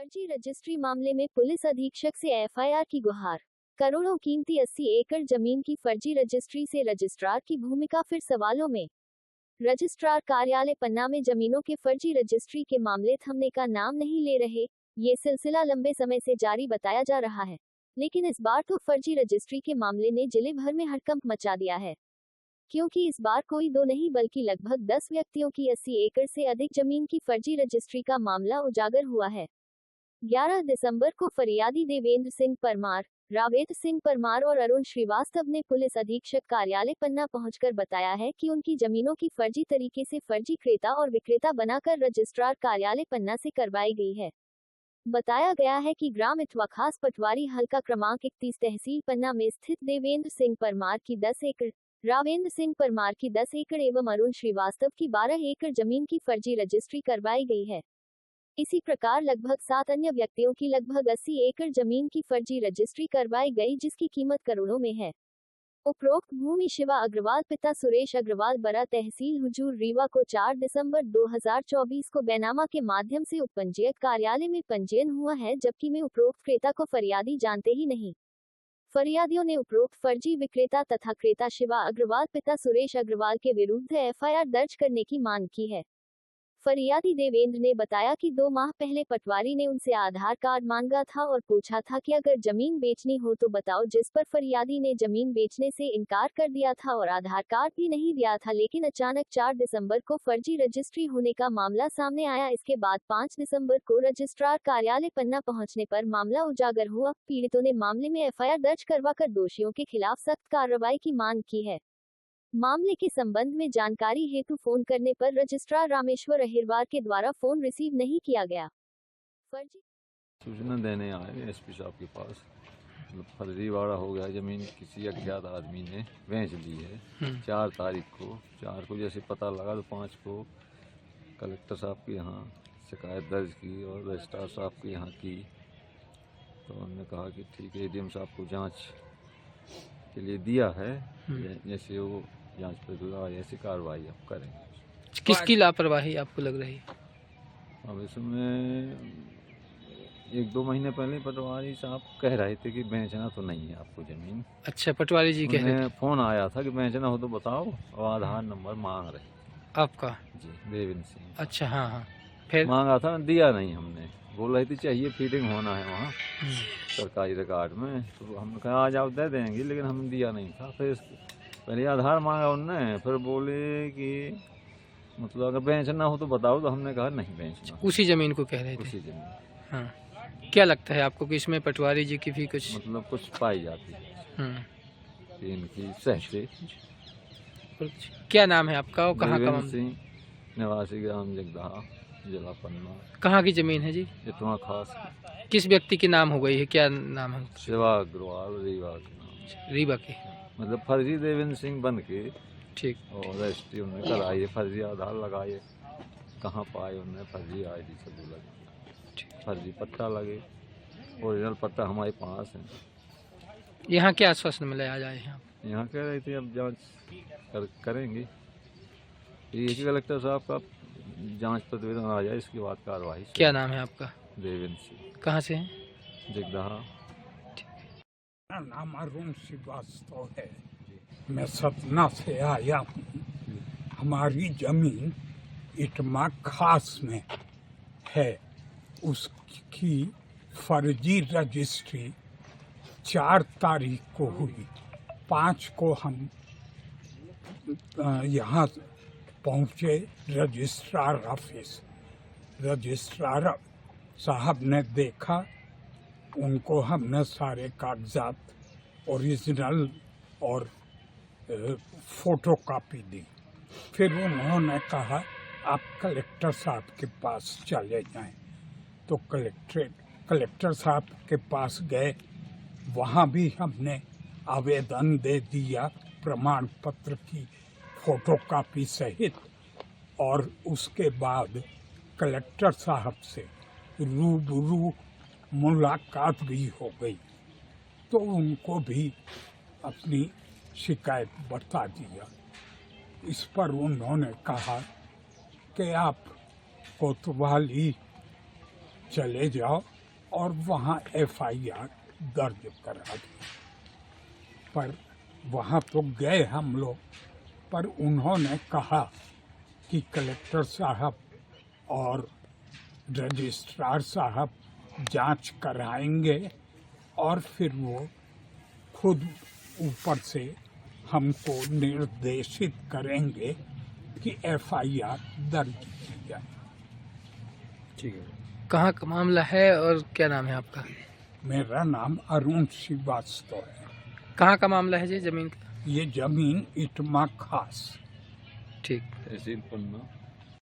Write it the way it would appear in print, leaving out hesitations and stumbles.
फर्जी रजिस्ट्री मामले में पुलिस अधीक्षक से एफआईआर की गुहार। करोड़ों कीमती 80 एकड़ जमीन की फर्जी रजिस्ट्री से रजिस्ट्रार की भूमिका फिर सवालों में। रजिस्ट्रार कार्यालय पन्ना में जमीनों के फर्जी रजिस्ट्री के मामले थमने का नाम नहीं ले रहे। ये सिलसिला लंबे समय से जारी बताया जा रहा है, लेकिन इस बार तो फर्जी रजिस्ट्री के मामले ने जिले भर में हड़कंप मचा दिया है, क्योंकि इस बार कोई दो नहीं बल्कि लगभग 10 व्यक्तियों की 80 एकड़ से अधिक जमीन की फर्जी रजिस्ट्री का मामला उजागर हुआ है। 11 दिसंबर को फरियादी देवेंद्र सिंह परमार, रावेत सिंह परमार और अरुण श्रीवास्तव ने पुलिस अधीक्षक कार्यालय पन्ना पहुंचकर बताया है कि उनकी जमीनों की फर्जी तरीके से फर्जी क्रेता और विक्रेता बनाकर रजिस्ट्रार कार्यालय पन्ना से करवाई गई है। बताया गया है कि ग्राम इतवा खास पटवारी हल्का क्रमांक 31 तहसील पन्ना में स्थित देवेंद्र सिंह परमार की 10 एकड़, रावेंद्र सिंह परमार की 10 एकड़ एवं अरुण श्रीवास्तव की 12 एकड़ जमीन की फर्जी रजिस्ट्री करवाई गई है। इसी प्रकार लगभग 7 अन्य व्यक्तियों की लगभग 80 एकड़ जमीन की फर्जी रजिस्ट्री करवाई गई, जिसकी कीमत करोड़ों में है। उपरोक्त भूमि शिवा अग्रवाल पिता सुरेश अग्रवाल बरा तहसील हुजूर रीवा को 4 दिसंबर 2024 को बैनामा के माध्यम से उपपंजीयक कार्यालय में पंजीयन हुआ है, जबकि में उपरोक्त क्रेता को फरियादी जानते ही नहीं। फरियादियों ने उपरोक्त फर्जी विक्रेता तथा क्रेता शिवा अग्रवाल पिता सुरेश अग्रवाल के विरुद्ध एफआईआर दर्ज करने की मांग की है। फरियादी देवेंद्र ने बताया कि 2 माह पहले पटवारी ने उनसे आधार कार्ड मांगा था और पूछा था कि अगर जमीन बेचनी हो तो बताओ, जिस पर फरियादी ने जमीन बेचने से इनकार कर दिया था और आधार कार्ड भी नहीं दिया था। लेकिन अचानक 4 दिसंबर को फर्जी रजिस्ट्री होने का मामला सामने आया। इसके बाद 5 दिसंबर को रजिस्ट्रार कार्यालय पन्ना पहुंचने पर मामला उजागर हुआ। पीड़ितों ने मामले में एफआईआर दर्ज करवाकर दोषियों के खिलाफ सख्त कार्रवाई की मांग की है। मामले के संबंध में जानकारी हेतु फोन करने पर रजिस्ट्रार रामेश्वर अहिरवार के द्वारा फोन रिसीव नहीं किया गया। फर्जी सूचना देने आए एसपी साहब के पास, फर्जीवाड़ा हो गया, जमीन किसी अज्ञात आदमी ने बेच ली है। 4 तारीख को 4 को जैसे पता लगा तो 5 को कलेक्टर साहब के यहाँ शिकायत दर्ज की और रजिस्ट्रार साहब के यहाँ की। तो उन्होंने कहा कि ठीक है, एडीएम साहब को जांच के लिए दिया है, जैसे वो जांच पर ऐसी कार्रवाई आप करेंगे। किसकी लापरवाही आपको लग रही है? अब इसमें 1-2 महीने पहले पटवारी साहब कह रहे थे कि बेचना तो नहीं है आपको जमीन। अच्छा, पटवारी जी कह रहे थे। फोन आया था कि बेचना हो तो बताओ, और आधार नंबर मांग रहे आपका? जी, देवेंद्र सिंह। अच्छा, हाँ हाँ, फिर मांगा था, दिया नहीं हमने। बोल रही थी चाहिए फीडिंग होना है वहाँ सरकारी रिकॉर्ड में, तो हमने कहा आ जाओ दे देंगे, लेकिन हमने दिया नहीं था। फिर पहले आधार मांगा उनने, फिर बोले कि मतलब अगर बेचना हो तो बताओ, तो हमने कहा नहीं बेचना। उसी जमीन को कह रहे थे? उसी जमीन। हाँ, क्या लगता है आपको कि इसमें पटवारी जी की भी कुछ मतलब कुछ पाई जाती है कि इनकी सह से। क्या नाम है आपका और कहाँ का? सिंह, निवासी ग्राम जगदहा, जिला पन्ना। कहाँ की जमीन है जी? इतना खास। किस व्यक्ति के नाम हो गई है, क्या नाम है? शिवा अग्रवाल, रीवा के नाम। रीवा के, मतलब फर्जी देवेंद्र सिंह बन के। ठीक। और रजिस्ट्री उन्होंने कराई, फर्जी आधार लगाए, कहाँ पाए उन्होंने फर्जी ID सब लगे, फर्जी पट्टा लगे, ओरिजिनल पट्टा हमारे पास है। यहाँ क्या आश्वासन मिला आज आए हैं? यहाँ कह रहे थे अब जांच करेंगे, ये कलेक्टर साहब का जांच प्रतिवेदन आ जाए, इसके बाद कार्रवाई। क्या नाम है आपका? देवेंद्र सिंह। कहाँ से हैं? जगदहा। मेरा नाम अरुण श्रीवास्तव है, मैं सतना से आया हूँ। हमारी जमीन इटमा खास में है, उसकी फर्जी रजिस्ट्री 4 तारीख को हुई। 5 को हम यहाँ पहुँचे रजिस्ट्रार ऑफिस। रजिस्ट्रार साहब ने देखा, उनको हमने सारे कागजात ओरिजिनल और फोटोकॉपी दी। फिर उन्होंने कहा आप कलेक्टर साहब के पास चले जाएं। तो कलेक्टर साहब के पास गए, वहाँ भी हमने आवेदन दे दिया प्रमाण पत्र की फोटोकॉपी सहित, और उसके बाद कलेक्टर साहब से रूबरू मुलाकात भी हो गई। तो उनको भी अपनी शिकायत बता दिया। इस पर उन्होंने कहा कि आप कोतवाली चले जाओ और वहाँ FIR दर्ज करा दो। पर वहाँ तो गए हम लोग, पर उन्होंने कहा कि कलेक्टर साहब और रजिस्ट्रार साहब जांच कराएंगे और फिर वो खुद ऊपर से हमको निर्देशित करेंगे कि FIR दर्ज की जाए। ठीक है। कहाँ का मामला है और क्या नाम है आपका? मेरा नाम अरुण श्रीवास्तव है। कहाँ का मामला है जी जमीन का? ये जमीन इटमा खास। ठीक। तहसील पन्ना।